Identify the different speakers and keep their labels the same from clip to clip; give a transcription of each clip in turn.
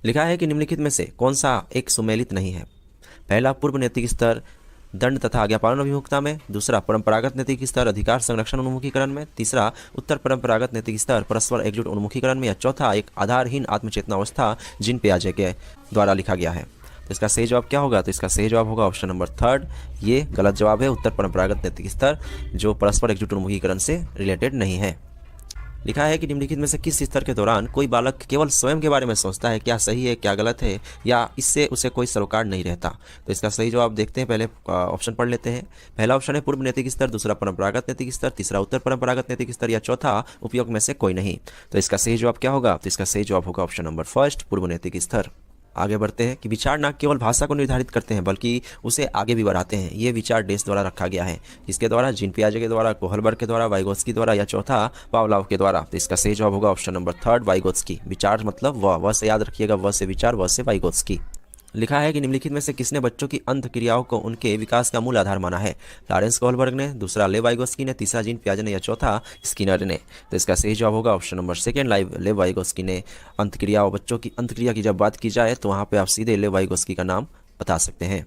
Speaker 1: लिखा है कि निम्नलिखित में से कौन सा एक सुमेलित नहीं है। पहला, पूर्व नैतिक स्तर दंड तथा आज्ञापालन अभिमुखता में। दूसरा, परंपरागत नैतिक स्तर अधिकार संरक्षण उन्मुखीकरण में। तीसरा, उत्तर परंपरागत नैतिक स्तर परस्पर एकजुट उन्मुखीकरण में। या चौथा, एक आधारहीन आत्मचेतना अवस्था जीन पियाजे के द्वारा लिखा गया है। तो इसका सही जवाब क्या होगा? तो इसका सही जवाब होगा ऑप्शन नंबर थर्ड। ये गलत जवाब है। उत्तर परंपरागत नैतिक स्तर जो परस्पर एकजुट उन्मुखीकरण से रिलेटेड नहीं है। लिखा है कि निम्नलिखित में से किस स्तर के दौरान कोई बालक केवल स्वयं के बारे में सोचता है, क्या सही है क्या गलत है, या इससे उसे कोई सरोकार नहीं रहता। तो इसका सही जवाब देखते हैं। पहले ऑप्शन पढ़ लेते हैं। पहला ऑप्शन है पूर्व नैतिक स्तर, दूसरा परंपरागत नैतिक स्तर, तीसरा उत्तर परंपरागत नैतिक स्तर, या चौथा उपयोग में से कोई नहीं। तो इसका सही जवाब क्या होगा? तो इसका सही जवाब होगा ऑप्शन नंबर फर्स्ट, पूर्व नैतिक स्तर। आगे बढ़ते हैं कि विचार न केवल भाषा को निर्धारित करते हैं बल्कि उसे आगे भी बढ़ाते हैं। ये विचार डेस द्वारा रखा गया है, इसके द्वारा जीन पियाजे के द्वारा, कोहलबर्ग के द्वारा, वाइगोत्स्की द्वारा, या चौथा पावलोव के द्वारा। तो इसका सही जवाब होगा ऑप्शन नंबर थर्ड, वाइगोत्स्की। विचार मतलब वह से याद रखिएगा, वह से विचार, वह से वाइगोत्स्की। लिखा है कि निम्नलिखित में से किसने बच्चों की अंत क्रियाओं को उनके विकास का मूल आधार माना है। लॉरेंस कोहलबर्ग ने, दूसरा लेव वाइगोत्स्की ने, तीसरा जीन पियाजे ने, या चौथा स्किनर ने। तो इसका सही जवाब होगा ऑप्शन नंबर सेकेंड, लेव वाइगोत्स्की ने। अंत क्रियाओं, बच्चों की अंत क्रिया की जब बात की जाए तो वहाँ पे आप सीधे लेव वाइगोत्स्की का नाम बता सकते हैं।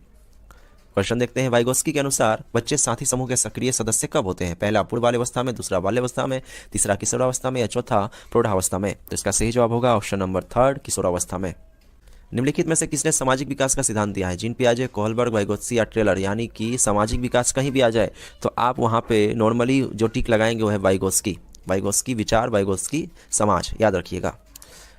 Speaker 1: क्वेश्चन देखते हैं। वाइगोत्स्की के अनुसार बच्चे साथी समूह के सक्रिय सदस्य कब होते हैं? पहला पूर्व बाल्यावस्था में, दूसरा बाल्यावस्था में, तीसरा किशोरावस्था में, या चौथा प्रौढ़ावस्था में। तो इसका सही जवाब होगा ऑप्शन नंबर थर्ड, किशोरावस्था में। निम्नलिखित में से किसने सामाजिक विकास का सिद्धांत दिया है? जीन पियाजे, कोहलबर्ग, वाइगोत्स्की या टेलर। यानी कि सामाजिक विकास कहीं भी आ जाए तो आप वहाँ पे नॉर्मली जो टिक लगाएंगे वो है वाइगोत्स्की। वाइगोत्स्की विचार, वाइगोत्स्की समाज, याद रखिएगा।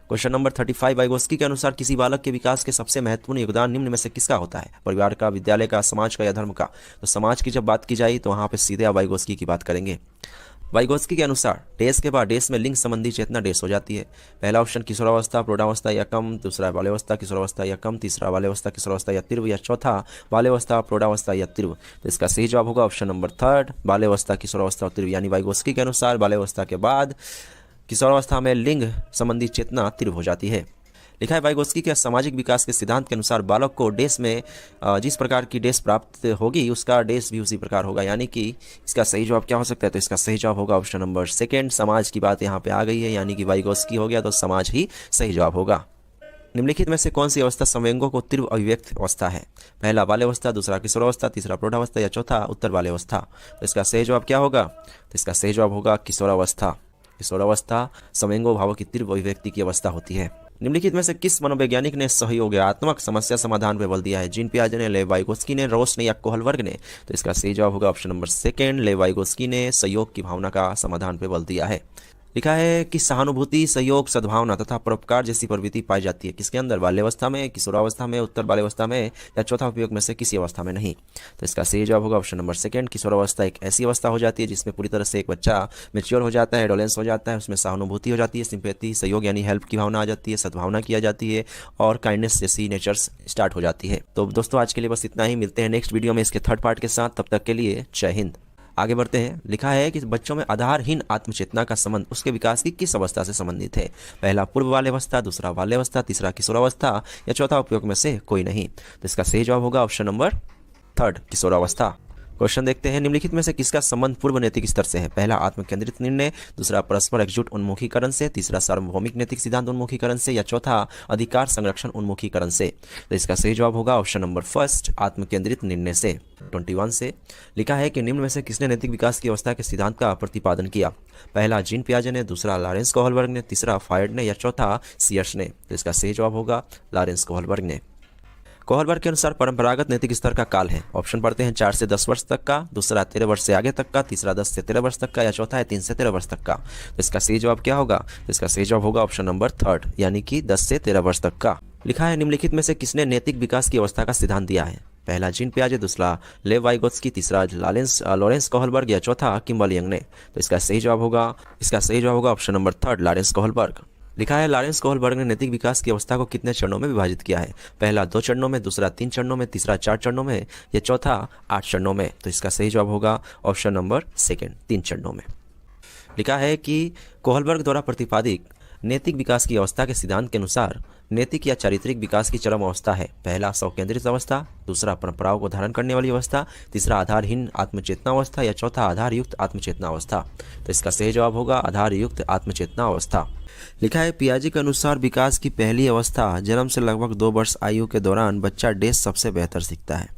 Speaker 1: Question number 35। वाइगोत्स्की के अनुसार किसी बालक के विकास के सबसे महत्वपूर्ण योगदान निम्न में से किसका होता है? परिवार का, विद्यालय का, समाज का, या धर्म का। तो समाज की जब बात की जाए तो वहाँ पे सीधे आप वाइगोत्स्की की बात करेंगे। वाइगोत्स्की के अनुसार डेस के बाद डेस में लिंग संबंधी चेतना डेस हो जाती है। पहला ऑप्शन किशोरावस्था, प्रौढ़ावस्था या कम, दूसरा बाल्यावस्था, किशोरावस्था या कम, तीसरा बाल्यावस्था, किशोरावस्था या तीव्र, या चौथा बाल्यावस्था, प्रौढ़ावस्था या तीव्र। तो इसका सही जवाब होगा ऑप्शन नंबर थर्ड, बाल्यावस्था, किशोरावस्था और तीव्र। यानी वाइगोत्स्की के अनुसार बाल्यावस्था के बाद किशोरावस्था में लिंग संबंधी चेतना तीव्र हो जाती है। लिखा है वाइगोत्स्की के सामाजिक विकास के सिद्धांत के अनुसार बालक को डेस में जिस प्रकार की डेस प्राप्त होगी उसका डेस भी उसी प्रकार होगा। यानी कि इसका सही जवाब क्या हो सकता है? तो इसका सही जवाब होगा ऑप्शन नंबर सेकेंड, समाज की बात यहाँ पे आ गई है, यानी कि वाइगोत्स्की हो गया तो समाज ही सही जवाब होगा। निम्नलिखित में से कौन सी अवस्था संवेगों को तीव्र अभिव्यक्त अवस्था है? पहला बाल्यावस्था, दूसरा किशोरावस्था, तीसरा प्रौढ़ावस्था, या चौथा उत्तर बाल्यावस्था। तो इसका सही जवाब क्या होगा? तो इसका सही जवाब होगा किशोरावस्था। किशोरावस्था संवेगों भावों की तीव्र अभिव्यक्ति की अवस्था होती है। निम्नलिखित में से किस मनोवैज्ञानिक ने सहयोगात्मक समस्या समाधान पर बल दिया है? जीन पियाजे ने, लेव वाइगोत्स्की ने, रोस ने, या कोहलबर्ग ने। तो इसका सही जवाब होगा ऑप्शन नंबर सेकेंड, लेव वाइगोत्स्की ने सहयोग की भावना का समाधान पर बल दिया है। लिखा है कि सहानुभूति, सहयोग, सद्भावना तथा परोपकार जैसी प्रवृत्ति पाई जाती है किसके अंदर? बाल्यावस्था में, किशोरावस्था में, उत्तर बाल्यावस्था में, या चौथा उपयोग में से किसी अवस्था में नहीं। तो इसका सही जवाब होगा ऑप्शन नंबर सेकेंड, किशोरावस्था एक ऐसी अवस्था हो जाती है जिसमें पूरी तरह से एक बच्चा मेच्योर हो जाता है, एडोलेंस हो जाता है, उसमें सहानुभूति हो जाती है, सिंपैथी, सहयोग यानी हेल्प की भावना आ जाती है, सद्भावना की आ जाती है, और काइंडनेस जैसी नेचर्स स्टार्ट हो जाती है। तो दोस्तों आज के लिए बस इतना ही। मिलते हैं नेक्स्ट वीडियो में इसके थर्ड पार्ट के साथ। तब तक के लिए जय हिंद। आगे बढ़ते हैं। लिखा है कि बच्चों में आधारहीन आत्मचेतना का संबंध उसके विकास की किस अवस्था से संबंधित है? पहला पूर्व बाल्यावस्था, दूसरा बाल्यावस्था, तीसरा किशोरावस्था, या चौथा उपयोग में से कोई नहीं। तो इसका सही जवाब होगा ऑप्शन नंबर थर्ड, किशोरावस्था। क्वेश्चन देखते हैं। निम्नलिखित में से किसका संबंध पूर्व नैतिक स्तर से है? पहला आत्मकेंद्रित निर्णय, दूसरा परस्पर एकजुट उन्मुखीकरण से, तीसरा सार्वभौमिक नैतिक सिद्धांत उन्मुखीकरण से, या चौथा अधिकार संरक्षण उन्मुखीकरण से। तो इसका सही जवाब होगा ऑप्शन नंबर फर्स्ट, आत्मकेंद्रित निर्णय से। 21 से लिखा है कि निम्न में से किसने नैतिक विकास की अवस्था के सिद्धांत का प्रतिपादन किया? पहला जीन पियाजे ने, दूसरा लॉरेंस कोहलबर्ग ने, तीसरा फायड ने, या चौथा सीयर्स ने। तो इसका सही जवाब होगा लॉरेंस कोहलबर्ग ने। कोहलबर्ग के अनुसार परंपरागत नैतिक स्तर का काल है। ऑप्शन पढ़ते हैं 4 से 10 वर्ष तक का, दूसरा 13 वर्ष से आगे तक का, तीसरा 10 से 13 वर्ष तक का, या चौथा है 3 से 13 वर्ष तक का। तो इसका सही जवाब क्या होगा? तो इसका सही जवाब होगा ऑप्शन नंबर थर्ड, यानी कि 10 से 13 वर्ष तक का। लिखा है निम्नलिखित में से किसने नैतिक विकास की अवस्था का सिद्धांत दिया है? पहला जीन पियाजे, दूसरा लेव वाइगोत्स्की, तीसरा लॉरेंस कोहलबर्ग, या चौथा किम्बल यंग ने। तो इसका सही जवाब होगा option number third, Lawrence Kohlberg. लिखा है लॉरेंस कोहलबर्ग ने नैतिक विकास की अवस्था को कितने चरणों में विभाजित किया है? पहला 2 चरणों में, दूसरा 3 चरणों में, तीसरा 4 चरणों में, या चौथा 8 चरणों में। तो इसका सही जवाब होगा ऑप्शन नंबर सेकेंड, 3 चरणों में। लिखा है कि कोहलबर्ग द्वारा प्रतिपादित नैतिक विकास की अवस्था के सिद्धांत के अनुसार नैतिक या चारित्रिक विकास की चरम अवस्था है। पहला स्वकेंद्रित अवस्था, दूसरा परंपराओं को धारण करने वाली अवस्था, तीसरा आधारहीन आत्मचेतना अवस्था, या चौथा आधारयुक्त आत्मचेतना अवस्था। तो इसका सही जवाब होगा आधारयुक्त आत्मचेतना अवस्था। लिखा है पियाजे के अनुसार विकास की पहली अवस्था जन्म से लगभग 2 वर्ष आयु के दौरान बच्चा डैश सबसे बेहतर सीखता है।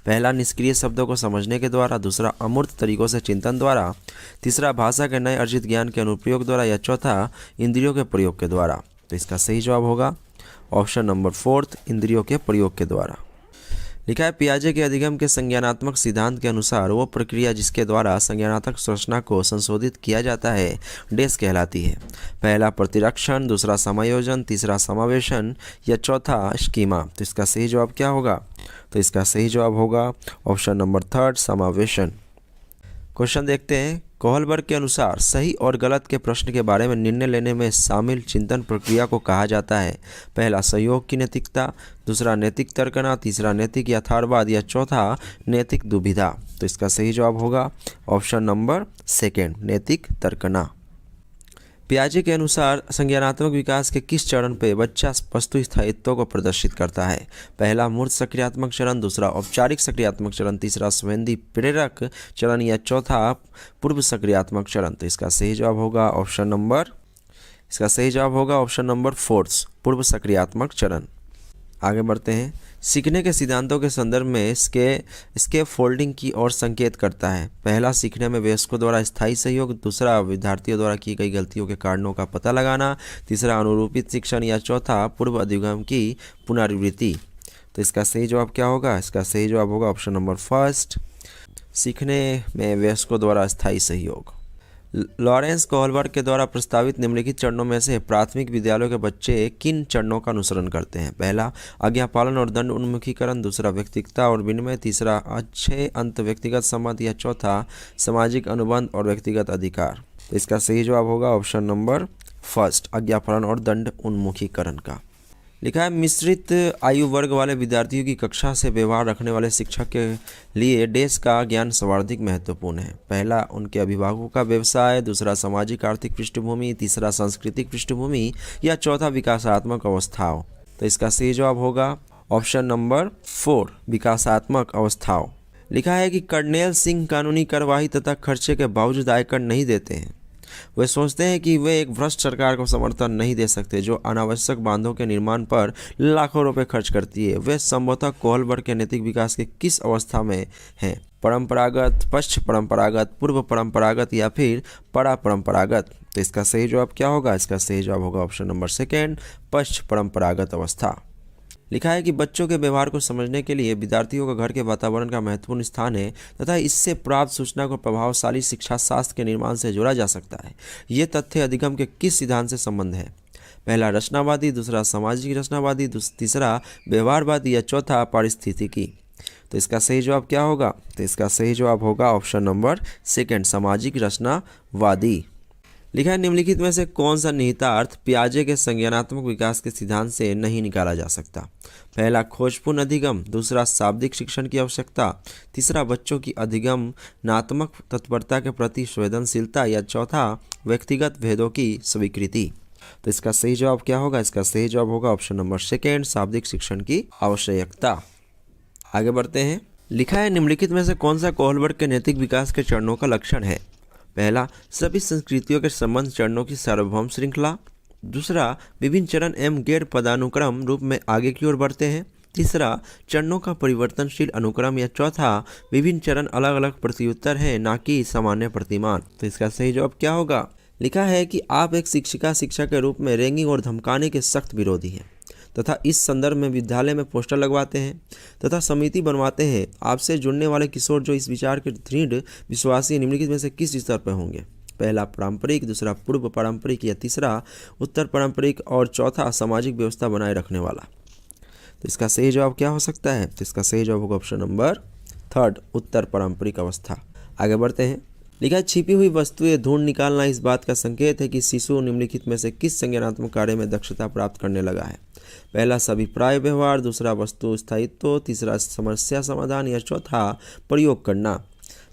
Speaker 1: पहला निष्क्रिय शब्दों को समझने के द्वारा, दूसरा अमूर्त तरीकों से चिंतन द्वारा, तीसरा भाषा के नए अर्जित ज्ञान के अनुप्रयोग द्वारा या चौथा इंद्रियों के प्रयोग के द्वारा। तो इसका सही जवाब होगा ऑप्शन नंबर 4 इंद्रियों के प्रयोग के द्वारा। लिखा है पियाजे के अधिगम के संज्ञानात्मक सिद्धांत के अनुसार वो प्रक्रिया जिसके द्वारा संज्ञानात्मक संरचना को संशोधित किया जाता है डैश कहलाती है। पहला प्रतिरक्षण, दूसरा समायोजन, तीसरा समावेशन या चौथा स्कीमा। तो इसका सही जवाब क्या होगा? तो इसका सही जवाब होगा ऑप्शन नंबर 3 समावेशन। क्वेश्चन देखते हैं। कोहलबर्ग के अनुसार सही और गलत के प्रश्न के बारे में निर्णय लेने में शामिल चिंतन प्रक्रिया को कहा जाता है। पहला सहयोग की नैतिकता, दूसरा नैतिक तर्कना, तीसरा नैतिक यथार्थवाद या चौथा नैतिक दुविधा। तो इसका सही जवाब होगा ऑप्शन नंबर 2 नैतिक तर्कना। पियाजे के अनुसार संज्ञानात्मक विकास के किस चरण पे बच्चा वस्तु स्थायित्व को प्रदर्शित करता है? पहला मूर्त सक्रियात्मक चरण, दूसरा औपचारिक सक्रियात्मक चरण, तीसरा संवेदी प्रेरक चरण या चौथा पूर्व सक्रियात्मक चरण। तो इसका सही जवाब होगा ऑप्शन नंबर 4 पूर्व सक्रियात्मक चरण। आगे बढ़ते हैं। सीखने के सिद्धांतों के संदर्भ में इसके फोल्डिंग की ओर संकेत करता है। पहला सीखने में वयस्कों द्वारा स्थायी सहयोग, दूसरा विद्यार्थियों द्वारा की गई गलतियों के कारणों का पता लगाना, तीसरा अनुरूपित शिक्षण या चौथा पूर्व अधिगम की पुनरावृत्ति। तो इसका सही जवाब क्या होगा? इसका सही जवाब होगा ऑप्शन नंबर 1 सीखने में वयस्कों द्वारा स्थायी सहयोग। लॉरेंस कोहलबर्ग के द्वारा प्रस्तावित निम्नलिखित चरणों में से प्राथमिक विद्यालयों के बच्चे किन चरणों का अनुसरण करते हैं? पहला आज्ञा पालन और दंड उन्मुखीकरण, दूसरा व्यक्तिगतता और विनिमय, तीसरा अच्छे अंत व्यक्तिगत संबंध या चौथा सामाजिक अनुबंध और व्यक्तिगत अधिकार। तो इसका सही जवाब होगा ऑप्शन नंबर 1 आज्ञा पालन और दंड उन्मुखीकरण का। लिखा है मिश्रित आयु वर्ग वाले विद्यार्थियों की कक्षा से व्यवहार रखने वाले शिक्षक के लिए डैश का ज्ञान सर्वाधिक महत्वपूर्ण है। पहला उनके अभिभावकों का व्यवसाय, दूसरा सामाजिक आर्थिक पृष्ठभूमि, तीसरा सांस्कृतिक पृष्ठभूमि या चौथा विकासात्मक अवस्थाओं। तो इसका सही जवाब होगा ऑप्शन नंबर 4 विकासात्मक अवस्थाओं। लिखा है कि कर्नेल सिंह कानूनी कार्यवाही तथा खर्चे के बावजूद आयकर नहीं देते हैं। वे सोचते हैं कि वे एक भ्रष्ट सरकार को समर्थन नहीं दे सकते जो अनावश्यक बांधों के निर्माण पर लाखों रुपए खर्च करती है। वे संभवतः कोहलबर्ग के नैतिक विकास के किस अवस्था में हैं? परंपरागत, पश्च परंपरागत, पूर्व परंपरागत या फिर परा परंपरागत। तो इसका सही जवाब क्या होगा? इसका सही जवाब होगा ऑप्शन नंबर 2 पश्च परंपरागत अवस्था। लिखा है कि बच्चों के व्यवहार को समझने के लिए विद्यार्थियों का घर के वातावरण का महत्वपूर्ण स्थान है तथा इससे प्राप्त सूचना को प्रभावशाली शिक्षा शास्त्र के निर्माण से जोड़ा जा सकता है। ये तथ्य अधिगम के किस सिद्धांत से संबंध है? पहला रचनावादी, दूसरा सामाजिक रचनावादी, तीसरा व्यवहारवादी या चौथा पारिस्थितिकी। तो इसका सही जवाब क्या होगा? तो इसका सही जवाब होगा ऑप्शन नंबर 2 सामाजिक रचनावादी। लिखा है निम्नलिखित में से कौन सा निहितार्थ पियाजे के संज्ञानात्मक विकास के सिद्धांत से नहीं निकाला जा सकता? पहला खोजपूर्ण अधिगम, दूसरा शाब्दिक शिक्षण की आवश्यकता, तीसरा बच्चों की अधिगमनात्मक तत्परता के प्रति संवेदनशीलता या चौथा व्यक्तिगत भेदों की स्वीकृति। तो इसका सही जवाब क्या होगा? इसका सही जवाब होगा ऑप्शन नंबर 2 शाब्दिक शिक्षण की आवश्यकता। आगे बढ़ते हैं। लिखा है निम्नलिखित में से कौन सा कोहलबर्ग के नैतिक विकास के चरणों का लक्षण है? पहला सभी संस्कृतियों के संबंध चरणों की सार्वभौम श्रृंखला, दूसरा विभिन्न चरण एवं गैर पदानुक्रम रूप में आगे की ओर बढ़ते हैं, तीसरा चरणों का परिवर्तनशील अनुक्रम या चौथा विभिन्न चरण अलग अलग प्रत्युत्तर हैं ना कि सामान्य प्रतिमान। तो इसका सही जवाब क्या होगा? लिखा है कि आप एक शिक्षा के रूप में रैंगिंग और धमकाने के सख्त विरोधी हैं तथा इस संदर्भ में विद्यालय में पोस्टर लगवाते हैं तथा समिति बनवाते हैं। आपसे जुड़ने वाले किशोर जो इस विचार के दृढ़ विश्वासी निम्नलिखित में से किस स्तर पर होंगे? पहला पारंपरिक, दूसरा पूर्व पारंपरिक या तीसरा उत्तर पारंपरिक और चौथा सामाजिक व्यवस्था बनाए रखने वाला। तो इसका सही जवाब क्या हो सकता है? तो इसका सही जवाब होगा ऑप्शन नंबर 3 उत्तर पारंपरिक अवस्था। आगे बढ़ते हैं। लिखा है छिपी हुई वस्तुएं ढूंढ निकालना इस बात का संकेत है कि शिशु निम्नलिखित में से किस संज्ञानात्मक कार्य में दक्षता प्राप्त करने लगा है? पहला सभिप्राय व्यवहार, दूसरा वस्तु स्थायित्व, तीसरा समस्या समाधान या चौथा प्रयोग करना।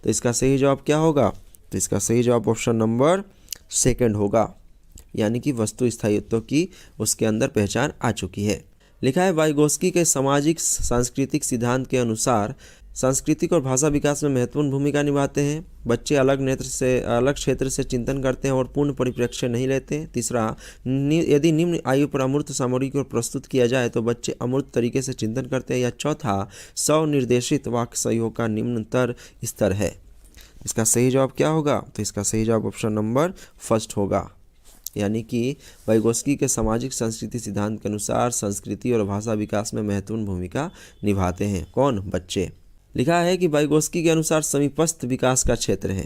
Speaker 1: तो इसका सही जवाब क्या होगा? तो इसका सही जवाब ऑप्शन नंबर 2 होगा, यानी कि वस्तु स्थायित्व की उसके अंदर पहचान आ चुकी है। लिखा है वाइगोस्की के सामाजिक सांस्कृतिक सिद्धांत के अनुसार सांस्कृतिक और भाषा विकास में महत्वपूर्ण भूमिका निभाते हैं। बच्चे अलग क्षेत्र से चिंतन करते हैं और पूर्ण परिप्रेक्ष्य नहीं लेते। तीसरा, यदि निम्न आयु पर अमूर्त सामग्री को प्रस्तुत किया जाए तो बच्चे अमूर्त तरीके से चिंतन करते हैं। या चौथा, स्वनिर्देशित वाक्य सहयोग का निम्नतर स्तर है। इसका सही जवाब क्या होगा? तो इसका सही जवाब ऑप्शन नंबर फर्स्ट होगा, यानी कि वाइगोस्की के सामाजिक संस्कृति सिद्धांत के अनुसार संस्कृति और भाषा विकास में महत्वपूर्ण भूमिका निभाते हैं। कौन? बच्चे। लिखा है कि वाइगोस्की के अनुसार समीपस्थ विकास का क्षेत्र है।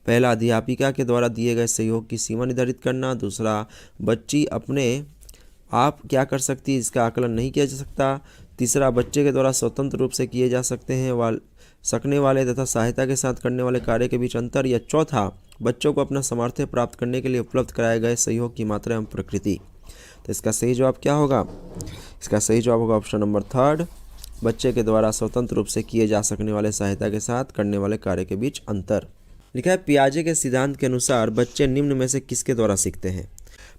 Speaker 1: पहला, अध्यापिका के द्वारा दिए गए सहयोग की सीमा निर्धारित करना। दूसरा, बच्ची अपने आप क्या कर सकती है इसका आकलन नहीं किया जा सकता। तीसरा, बच्चे के द्वारा स्वतंत्र रूप से किए जा सकने वाले तथा सहायता के साथ करने वाले कार्य के बीच अंतर। या चौथा, बच्चों को अपना सामर्थ्य प्राप्त करने के लिए उपलब्ध कराए गए सहयोग की मात्रा एवं प्रकृति। तो इसका सही जवाब क्या होगा? इसका सही जवाब होगा ऑप्शन नंबर थर्ड, बच्चे के द्वारा स्वतंत्र रूप से किए जा सकने वाले सहायता के साथ करने वाले कार्य के बीच अंतर। लिखा है, पियाजे के सिद्धांत के अनुसार बच्चे निम्न में से किसके द्वारा सीखते हैं?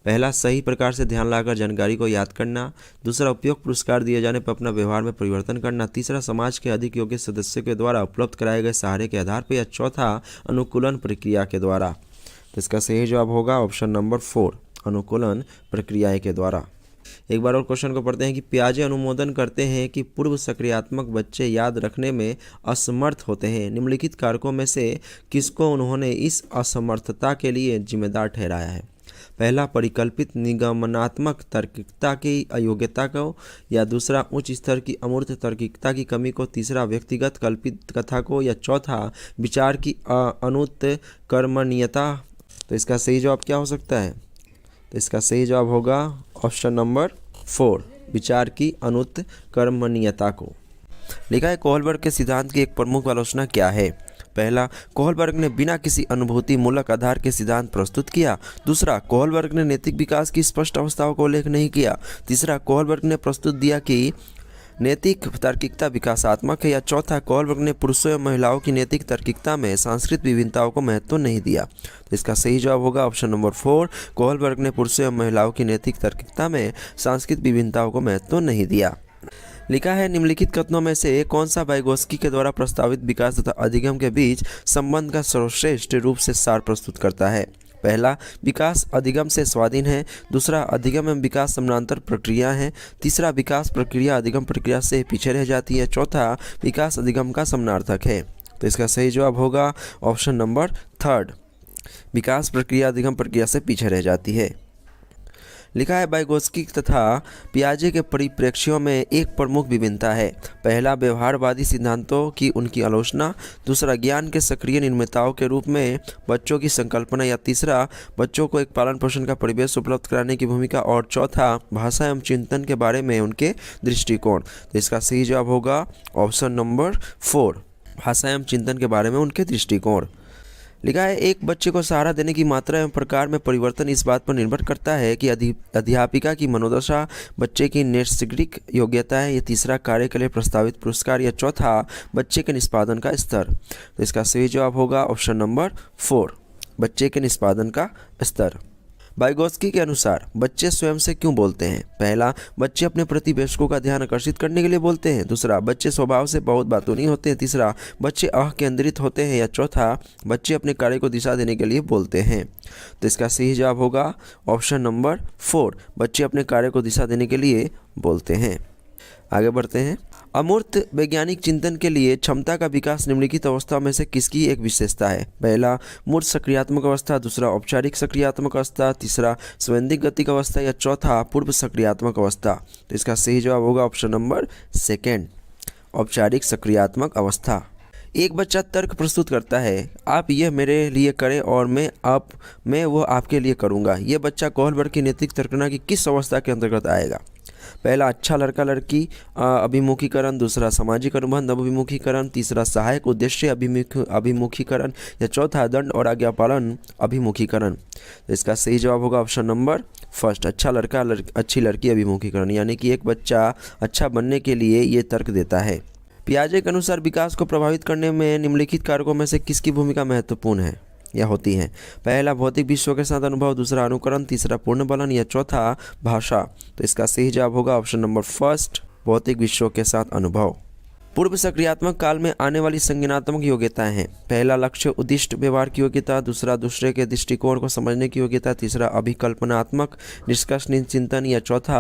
Speaker 1: पहला, सही प्रकार से ध्यान लगाकर जानकारी को याद करना। दूसरा, उपयुक्त पुरस्कार दिए जाने पर अपना व्यवहार में परिवर्तन करना। तीसरा, समाज के अधिक योग्य सदस्यों के द्वारा उपलब्ध कराए गए सहारे के आधार पर। या चौथा, अनुकूलन प्रक्रिया के द्वारा। तो इसका सही जवाब होगा ऑप्शन नंबर 4, अनुकूलन प्रक्रिया के द्वारा। एक बार और क्वेश्चन को पढ़ते हैं कि पियाजे अनुमोदन करते हैं कि पूर्व सक्रियात्मक बच्चे याद रखने में असमर्थ होते हैं। निम्नलिखित कारकों में से किसको उन्होंने इस असमर्थता के लिए जिम्मेदार ठहराया है? पहला, परिकल्पित निगमनात्मक तार्किकता की अयोग्यता को। या दूसरा, उच्च स्तर की अमूर्त तार्किकता की कमी को। तीसरा, व्यक्तिगत कल्पित कथा को। या चौथा, विचार की अनुत्कर्मणीयता। तो इसका सही जवाब क्या हो सकता है? तो इसका सही जवाब होगा ऑप्शन नंबर 4, विचार की अनुत्कर्मणीयता को। लिखा है, कोहलबर्ग के सिद्धांत की एक प्रमुख आलोचना क्या है? पहला, कोहलबर्ग ने बिना किसी अनुभूति मूलक आधार के सिद्धांत प्रस्तुत किया। दूसरा, कोहलबर्ग ने नैतिक विकास की स्पष्ट अवस्थाओं का उल्लेख नहीं किया। तीसरा, कोहलबर्ग ने प्रस्तुत दिया कि नैतिक तार्किकता विकासात्मक है। या चौथा, कोहलबर्ग ने पुरुषों एवं महिलाओं की नैतिक तार्किकता में सांस्कृतिक विभिन्नताओं को महत्व नहीं दिया। तो इसका सही जवाब होगा ऑप्शन नंबर 4, कोहलबर्ग ने पुरुषों एवं महिलाओं की नैतिक तार्किकता में सांस्कृतिक विभिन्नताओं को महत्व नहीं दिया। लिखा है, निम्नलिखित कथनों में से कौन सा वाइगोस्की के द्वारा प्रस्तावित विकास तथा अधिगम के बीच संबंध का सर्वश्रेष्ठ रूप से सार प्रस्तुत करता है? पहला, विकास अधिगम से स्वाधीन है। दूसरा, अधिगम एवं विकास समानांतर प्रक्रिया है। तीसरा, विकास प्रक्रिया अधिगम प्रक्रिया से पीछे रह जाती है। चौथा, विकास अधिगम का समानार्थक है। तो इसका सही जवाब होगा ऑप्शन नंबर 3, विकास प्रक्रिया अधिगम प्रक्रिया से पीछे रह जाती है। लिखा है, वाइगोस्की तथा पियाजे के परिप्रेक्ष्यों में एक प्रमुख विभिन्नता है। पहला, व्यवहारवादी सिद्धांतों की उनकी आलोचना। दूसरा, ज्ञान के सक्रिय निर्माताओं के रूप में बच्चों की संकल्पना। या तीसरा, बच्चों को एक पालन पोषण का परिवेश उपलब्ध कराने की भूमिका। और चौथा, भाषा एवं चिंतन के बारे में उनके दृष्टिकोण। तो इसका सही जवाब होगा ऑप्शन नंबर 4, भाषा एवं चिंतन के बारे में उनके दृष्टिकोण। लिखा है, एक बच्चे को सहारा देने की मात्रा एवं प्रकार में परिवर्तन इस बात पर निर्भर करता है कि अध्यापिका की मनोदशा, बच्चे की नैसर्गिक योग्यता है। या तीसरा, कार्य के लिए प्रस्तावित पुरस्कार। या चौथा, बच्चे के निष्पादन का स्तर। तो इसका सही जवाब होगा ऑप्शन नंबर 4, बच्चे के निष्पादन का स्तर। वाइगोस्की के अनुसार बच्चे स्वयं से क्यों बोलते हैं? पहला, बच्चे अपने प्रतिवेशकों का ध्यान आकर्षित करने के लिए बोलते हैं। दूसरा, बच्चे स्वभाव से बहुत बातूनी होते हैं। तीसरा, बच्चे केंद्रित होते हैं। या चौथा, बच्चे अपने कार्य को दिशा देने के लिए बोलते हैं। तो इसका सही जवाब होगा ऑप्शन नंबर 4, बच्चे अपने कार्य को दिशा देने के लिए बोलते हैं। आगे बढ़ते हैं। अमूर्त वैज्ञानिक चिंतन के लिए क्षमता का विकास निम्नलिखित अवस्था में से किसकी एक विशेषता है? पहला, मूर्त सक्रियात्मक अवस्था। दूसरा, औपचारिक सक्रियात्मक अवस्था। तीसरा, स्वैंधिक गतिक अवस्था। या चौथा, पूर्व सक्रियात्मक अवस्था। तो इसका सही जवाब होगा ऑप्शन नंबर 2, औपचारिक सक्रियात्मक अवस्था। एक बच्चा तर्क प्रस्तुत करता है, आप यह मेरे लिए करें और मैं वो आपके लिए करूँगा। ये बच्चा कोहलबर्ग की नैतिक तर्कना की किस अवस्था के अंतर्गत आएगा? पहला, अच्छा लड़का लड़की अभिमुखीकरण। दूसरा, सामाजिक अनुबंध अभिमुखीकरण। तीसरा, सहायक उद्देश्य अभिमुखीकरण। या चौथा, दंड और आज्ञापालन अभिमुखीकरण। तो इसका सही जवाब होगा ऑप्शन नंबर 1, अच्छा लड़का अच्छी लड़की अभिमुखीकरण, यानी कि एक बच्चा अच्छा बनने के लिए ये तर्क देता है। पियाजे के अनुसार विकास को प्रभावित करने में निम्नलिखित कारकों में से किसकी भूमिका महत्वपूर्ण है या होती है? पहला, भौतिक विश्व के साथ अनुभव। दूसरा, अनुकरण। तीसरा, पूर्ण बलन। या चौथा, भाषा। तो इसका सही जवाब होगा ऑप्शन नंबर 1, भौतिक विश्व के साथ अनुभव। पूर्व सक्रियात्मक काल में आने वाली संज्ञानात्मक योग्यताएं हैं। पहला लक्ष्य उद्दिष्ट व्यवहार की योग्यता, दूसरा दूसरे के दृष्टिकोण को समझने की योग्यता, तीसरा अभिकल्पनात्मक निष्कर्ष चिंतन या चौथा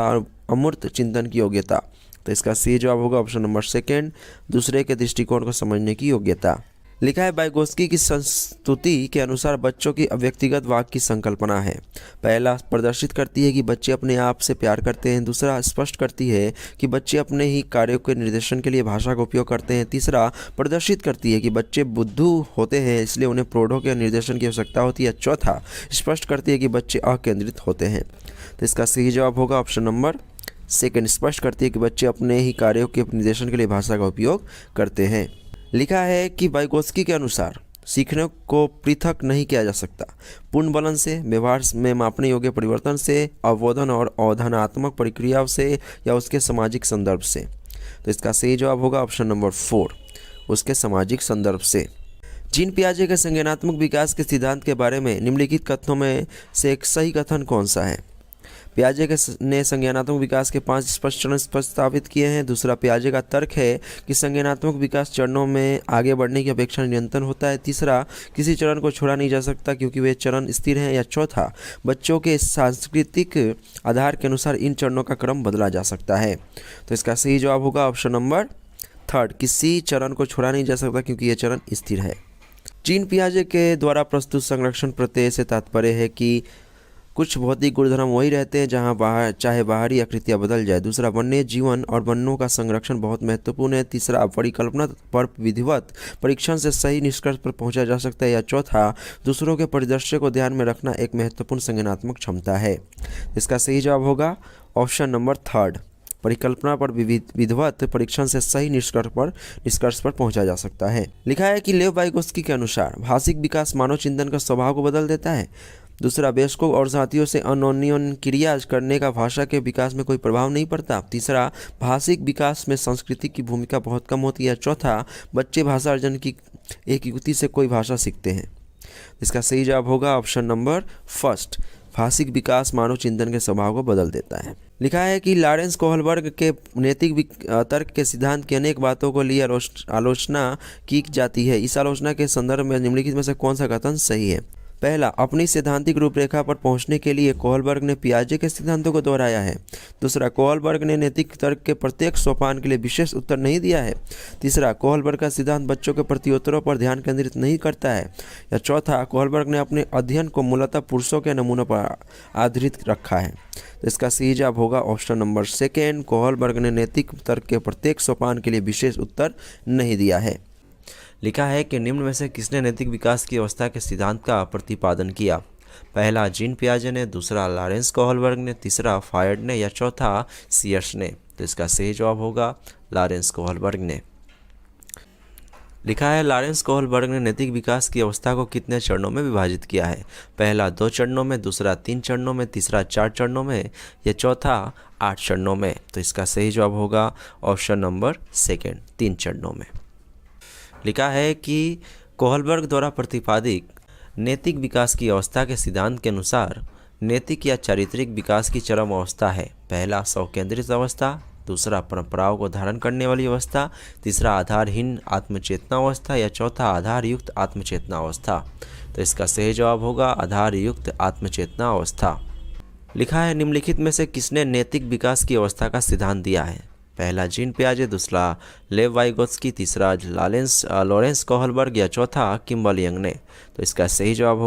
Speaker 1: अमूर्त चिंतन की योग्यता। तो इसका सही जवाब होगा ऑप्शन नंबर सेकेंड, दूसरे के दृष्टिकोण को समझने की योग्यता। लिखा है वाइगोत्स्की की संस्तुति के अनुसार बच्चों की व्यक्तिगत वाक्य की संकल्पना है। पहला प्रदर्शित करती है कि बच्चे अपने आप से प्यार करते हैं, दूसरा स्पष्ट करती है कि बच्चे अपने ही कार्यों के निर्देशन के लिए भाषा का उपयोग करते हैं, तीसरा प्रदर्शित करती है कि बच्चे बुद्धू होते हैं इसलिए उन्हें प्रौढ़ों के निर्देशन की आवश्यकता होती है, चौथा स्पष्ट करती है कि बच्चे अकेंद्रित होते हैं। तो इसका सही जवाब होगा ऑप्शन नंबर सेकेंड, स्पष्ट करती है कि बच्चे अपने ही कार्यों के निर्देशन के लिए भाषा का उपयोग करते हैं। लिखा है कि वाइगोत्स्की के अनुसार सीखने को पृथक नहीं किया जा सकता, पूर्ण बलन से, व्यवहार में मापने योग्य परिवर्तन से, अवबोधन और अवधारणात्मक प्रक्रियाओं से या उसके सामाजिक संदर्भ से। तो इसका सही जवाब होगा ऑप्शन नंबर 4, उसके सामाजिक संदर्भ से। जीन पियाजे के संज्ञानात्मक विकास के सिद्धांत के बारे में निम्नलिखित कथनों में से एक सही कथन कौन सा है? पियाजे ने संज्ञानात्मक विकास के 5 स्पष्ट चरण प्रस्तावित किए हैं। दूसरा, पियाजे का तर्क है कि संज्ञानात्मक विकास चरणों में आगे बढ़ने की अपेक्षा निरंतर होता है। तीसरा, किसी चरण को छोड़ा नहीं जा सकता क्योंकि वे चरण स्थिर हैं। या चौथा, बच्चों के सांस्कृतिक आधार के अनुसार इन चरणों का क्रम बदला जा सकता है। तो इसका सही जवाब होगा ऑप्शन नंबर 3, किसी चरण को छोड़ा नहीं जा सकता क्योंकि ये चरण स्थिर है। जीन पियाजे के द्वारा प्रस्तुत संरक्षण प्रत्यय से तात्पर्य है कि कुछ भौतिक गुणधर्म वही रहते हैं जहां चाहे बाहरी आकृतियां बदल जाए। दूसरा, वन्य जीवन और वनों का संरक्षण बहुत महत्वपूर्ण है। तीसरा, परिकल्पना पर विधिवत परीक्षण से सही निष्कर्ष पर पहुंचा जा सकता है। या चौथा, दूसरों के परिदृश्य को ध्यान में रखना एक महत्वपूर्ण संज्ञानात्मक क्षमता है। इसका सही जवाब होगा ऑप्शन नंबर 3, परिकल्पना पर विधिवत परीक्षण से सही निष्कर्ष पर पहुंचा जा सकता है। लिखा है कि लेव वाइगोत्स्की के अनुसार भाषिक विकास मानव चिंतन का स्वभाव को बदल देता है। दूसरा, वयस्कों और साथियों से अन्योन्य क्रिया करने का भाषा के विकास में कोई प्रभाव नहीं पड़ता। तीसरा, भाषिक विकास में संस्कृति की भूमिका बहुत कम होती है। चौथा, बच्चे भाषा अर्जन की एक युक्ति से कोई भाषा सीखते हैं। इसका सही जवाब होगा ऑप्शन नंबर 1, भाषिक विकास मानव चिंतन के स्वभाव को बदल देता है। लिखा है कि लॉरेंस कोहलबर्ग के नैतिक तर्क के सिद्धांत की अनेक बातों को लिए आलोचना की जाती है। इस आलोचना के संदर्भ में निम्नलिखित में से कौन सा कथन सही है? पहला, अपनी सैद्धांतिक रूपरेखा पर पहुंचने के लिए कोहलबर्ग ने पियाजे के सिद्धांतों को दोहराया है। दूसरा, कोहलबर्ग ने नैतिक तर्क के प्रत्येक सोपान के लिए विशेष उत्तर नहीं दिया है। तीसरा, कोहलबर्ग का सिद्धांत बच्चों के प्रत्युत्तरों पर ध्यान केंद्रित नहीं करता है। या चौथा, कोहलबर्ग ने अपने अध्ययन को मूलतः पुरुषों के नमूनों पर आधारित रखा है। तो इसका सही जवाब होगा ऑप्शन नंबर 2, कोहलबर्ग ने नैतिक तर्क के प्रत्येक सोपान के लिए विशेष उत्तर नहीं दिया है। लिखा है कि निम्न में से किसने नैतिक विकास की अवस्था के सिद्धांत का प्रतिपादन किया? पहला, जीन पियाजे ने, दूसरा लॉरेंस कोहलबर्ग ने, तीसरा फायड ने या चौथा सीयर्स ने। तो इसका सही जवाब होगा लॉरेंस कोहलबर्ग ने। लिखा है लॉरेंस कोहलबर्ग ने नैतिक विकास की अवस्था को कितने चरणों में विभाजित किया है? पहला 2 चरणों में, दूसरा 3 चरणों में, तीसरा 4 चरणों में या चौथा 8 चरणों में। तो इसका सही जवाब होगा ऑप्शन नंबर 2, 3 चरणों में। लिखा है कि कोहलबर्ग द्वारा प्रतिपादित नैतिक विकास की अवस्था के सिद्धांत के अनुसार नैतिक या चारित्रिक विकास की चरम अवस्था है। पहला, स्वकेंद्रित अवस्था, दूसरा परंपराओं को धारण करने वाली अवस्था, तीसरा आधारहीन आत्मचेतना अवस्था या चौथा आधारयुक्त आत्मचेतना अवस्था। तो इसका सही जवाब होगा आधारयुक्त आत्मचेतना अवस्था। लिखा है निम्नलिखित में से किसने नैतिक विकास की अवस्था का सिद्धांत दिया है? पहला, जीन पियाजे, दूसरा लेव वाइगोत्स्की, तीसरा लॉरेंस कोहलबर्ग या चौथा किम्बल यंग ने। तो इसका सही जवाब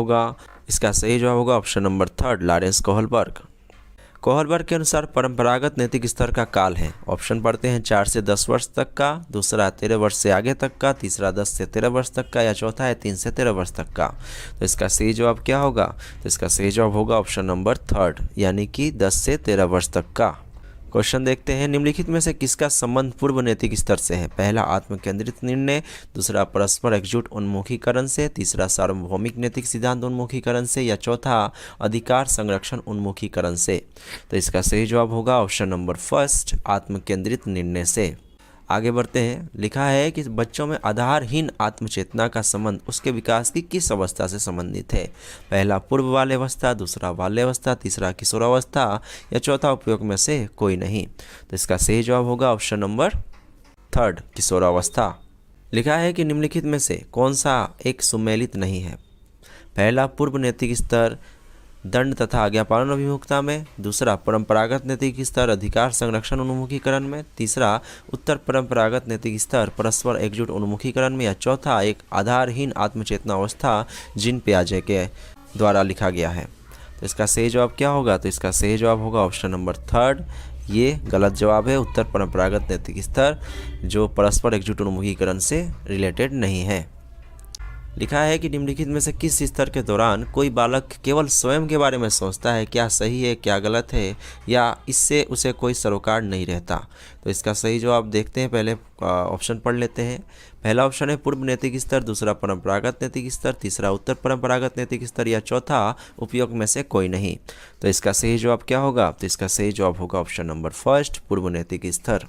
Speaker 1: होगा option number 3, Lawrence Kohlberg. Kohlberg के अनुसार परंपरागत नैतिक स्तर का काल है। ऑप्शन पढ़ते हैं 4 से 10 वर्ष तक का, दूसरा 13 वर्ष से आगे तक का, तीसरा 10 से 13 वर्ष तक का या चौथा है 3 से 13 वर्ष तक का। तो इसका सही जवाब क्या होगा? तो इसका सही जवाब होगा ऑप्शन नंबर 3, यानी कि 10 से 13 वर्ष तक का। क्वेश्चन देखते हैं, निम्नलिखित में से किसका संबंध पूर्व नैतिक स्तर से है? पहला, आत्मकेंद्रित निर्णय, दूसरा परस्पर एकजुट उन्मुखीकरण से, तीसरा सार्वभौमिक नैतिक सिद्धांत उन्मुखीकरण से या चौथा अधिकार संरक्षण उन्मुखीकरण से। तो इसका सही जवाब होगा ऑप्शन नंबर 1, आत्मकेंद्रित निर्णय से। आगे बढ़ते हैं। लिखा है कि बच्चों में आधारहीन आत्मचेतना का संबंध उसके विकास की किस अवस्था से संबंधित है? पहला, पूर्व बाल्यावस्था, दूसरा बाल्यावस्था, तीसरा किशोरावस्था या चौथा उपयोग में से कोई नहीं। तो इसका सही जवाब होगा ऑप्शन नंबर थर्ड, किशोरावस्था। लिखा है कि निम्नलिखित में से कौन सा एक सुमेलित नहीं है। पहला, पूर्व नैतिक स्तर दंड तथा आज्ञापालन अभिमुखता में। दूसरा, परंपरागत नैतिक स्तर अधिकार संरक्षण उन्मुखीकरण में। तीसरा, उत्तर परंपरागत नैतिक स्तर परस्पर एकजुट उन्मुखीकरण में। या चौथा, एक आधारहीन आत्मचेतना अवस्था जीन पियाजे के द्वारा लिखा गया है। तो इसका सही जवाब क्या होगा? तो इसका सही जवाब होगा ऑप्शन नंबर थर्ड। ये गलत जवाब है। उत्तर परंपरागत नैतिक स्तर जो परस्पर एकजुट उन्मुखीकरण से रिलेटेड नहीं है। लिखा है कि निम्नलिखित में से किस स्तर के दौरान कोई बालक केवल स्वयं के बारे में सोचता है, क्या सही है क्या गलत है, या इससे उसे कोई सरोकार नहीं रहता। तो इसका सही जवाब देखते हैं। पहले ऑप्शन पढ़ लेते हैं। पहला ऑप्शन है पूर्व नैतिक स्तर, दूसरा परंपरागत नैतिक स्तर, तीसरा उत्तर परंपरागत नैतिक स्तर, या चौथा उपयोग में से कोई नहीं। तो इसका सही जवाब क्या होगा? तो इसका सही जवाब होगा ऑप्शन नंबर फर्स्ट, पूर्व नैतिक स्तर।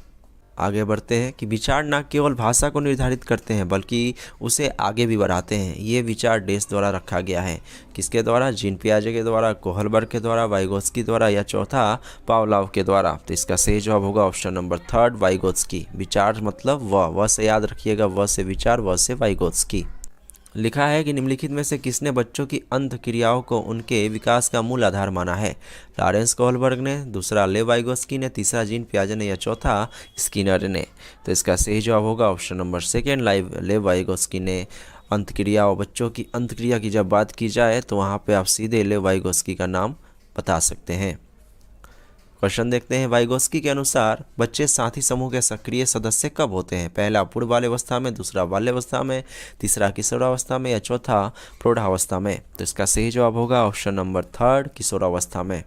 Speaker 1: आगे बढ़ते हैं कि विचार न केवल भाषा को निर्धारित करते हैं बल्कि उसे आगे भी बढ़ाते हैं। ये विचार डेस द्वारा रखा गया है। किसके द्वारा? जीन पियाजे के द्वारा, कोहलबर्ग के द्वारा, वाइगोत्स्की द्वारा, या चौथा पावलोव के द्वारा। तो इसका सही जवाब होगा ऑप्शन नंबर थर्ड, वाइगोत्स्की। विचार मतलब वह से याद रखिएगा, वह से विचार, वह से वाइगोत्स्की। लिखा है कि निम्नलिखित में से किसने बच्चों की अंत क्रियाओं को उनके विकास का मूल आधार माना है। लॉरेंस कोहलबर्ग ने, दूसरा लेव वाइगोत्स्की ने, तीसरा जीन पियाजे ने, या चौथा स्किनर ने। तो इसका सही जवाब होगा ऑप्शन नंबर सेकेंड, लेव वाइगोत्स्की ने। अंत क्रियाओं, बच्चों की अंत क्रिया की जब बात की जाए तो वहाँ पे आप सीधे लेव वाइगोत्स्की का नाम बता सकते हैं। क्वेश्चन देखते हैं। वाइगोत्स्की के अनुसार बच्चे साथी समूह के सक्रिय सदस्य कब होते हैं? पहला पूर्व बाल्यावस्था में, दूसरा बाल्यावस्था में, तीसरा किशोरावस्था में, या चौथा प्रौढ़ावस्था में। तो इसका सही जवाब होगा ऑप्शन नंबर थर्ड, किशोरावस्था में।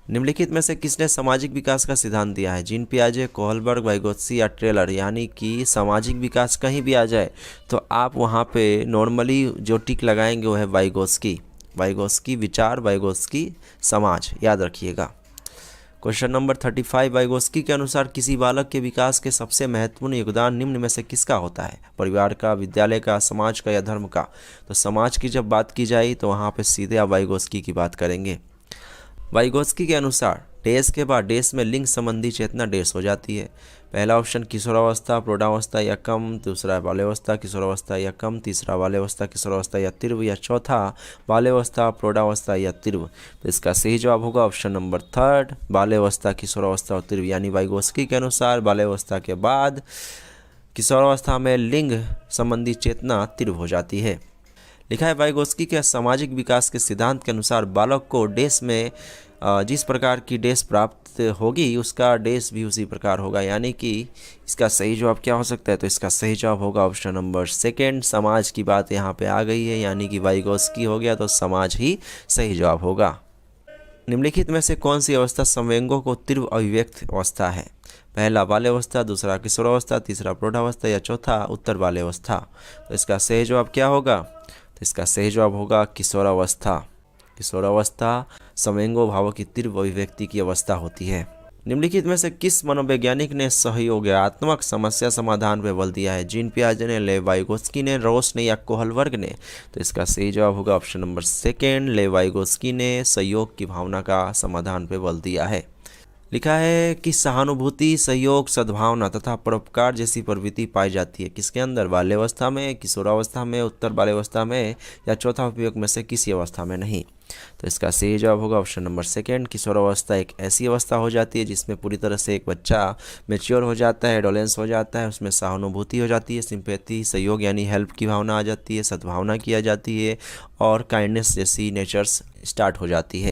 Speaker 1: निम्नलिखित में से किसने सामाजिक विकास का सिद्धांत दिया है? जीन पियाजे, कोहलबर्ग, वाइगोत्स्की या टेलर। यानी कि सामाजिक विकास कहीं भी आ जाए तो आप वहाँ पे नॉर्मली जो टिक लगाएंगे वो है वाइगोत्स्की। वाइगोत्स्की विचार, वाइगोत्स्की समाज, याद रखिएगा। क्वेश्चन नंबर 35, वाइगोत्स्की के अनुसार किसी बालक के विकास के सबसे महत्वपूर्ण योगदान निम्न में से किसका होता है? परिवार का, विद्यालय का, समाज का, या धर्म का। तो समाज की जब बात की जाए तो वहाँ पे सीधे आप वाइगोत्स्की की बात करेंगे। वाइगोत्स्की के अनुसार डेस के बाद डेस में लिंग संबंधी चेतना डेस हो जाती है। पहला ऑप्शन किशोरावस्था, प्रौढ़ावस्था या कम, दूसरा बाल्यावस्था, किशोरावस्था या कम, तीसरा बाल्यावस्था, किशोरावस्था या तीव्र, या चौथा बाल्यावस्था, प्रौढ़ावस्था या तीव्र। तो इसका सही जवाब होगा ऑप्शन नंबर थर्ड, बाल्यावस्था, किशोरावस्था और तीव्र। यानी वाइगोत्स्की के अनुसार बाल्यावस्था के बाद किशोरावस्था में लिंग संबंधी चेतना तीव्र हो जाती है। लिखा है वाइगोत्स्की के सामाजिक विकास के सिद्धांत के अनुसार बालक को डेस में जिस प्रकार की डेस प्राप्त होगी उसका डेस भी उसी प्रकार होगा। यानी कि इसका सही जवाब क्या हो सकता है? तो इसका सही जवाब होगा ऑप्शन नंबर सेकेंड, समाज की बात यहाँ पे आ गई है। यानी कि वाइगोत्स्की हो गया तो समाज ही सही जवाब होगा। निम्नलिखित में से कौन सी अवस्था संवेगों को तीव्र अभिव्यक्त अवस्था है? पहला बाल्यावस्था, दूसरा किशोरावस्था, तीसरा प्रौढ़ावस्था, या चौथा उत्तर बाल्यावस्था। तो इसका सही जवाब क्या होगा? तो इसका सही जवाब होगा किशोरावस्था। किशोरावस्था संवेगों भावों की तीव्र अभिव्यक्ति की अवस्था होती है। निम्नलिखित में से किस मनोवैज्ञानिक ने सहयोगात्मक समस्या समाधान पर बल दिया है? जीन पियाजे ने, लेव वाइगोत्स्की ने, रोस ने, या कोहलबर्ग ने। तो इसका सही जवाब होगा ऑप्शन नंबर सेकेंड, लेव वाइगोत्स्की ने सहयोग की भावना का समाधान पर बल दिया है। लिखा है कि सहानुभूति, सहयोग, सद्भावना तथा परोपकार जैसी प्रवृत्ति पाई जाती है किसके अंदर? बाल्यावस्था में, किशोरावस्था में, उत्तर बाल्यावस्था में, या चौथा उपयोग में से किसी अवस्था में नहीं। तो इसका सही जवाब होगा ऑप्शन नंबर सेकेंड, किशोरावस्था एक ऐसी अवस्था हो जाती है जिसमें पूरी तरह से एक बच्चा मैच्योर हो जाता है, एडोलेंस हो जाता है, उसमें सहानुभूति हो जाती है, सिंपैथी, सहयोग यानी हेल्प की भावना आ जाती है, सद्भावना की आ जाती है, और काइंडनेस जैसी नेचर्स स्टार्ट हो जाती है।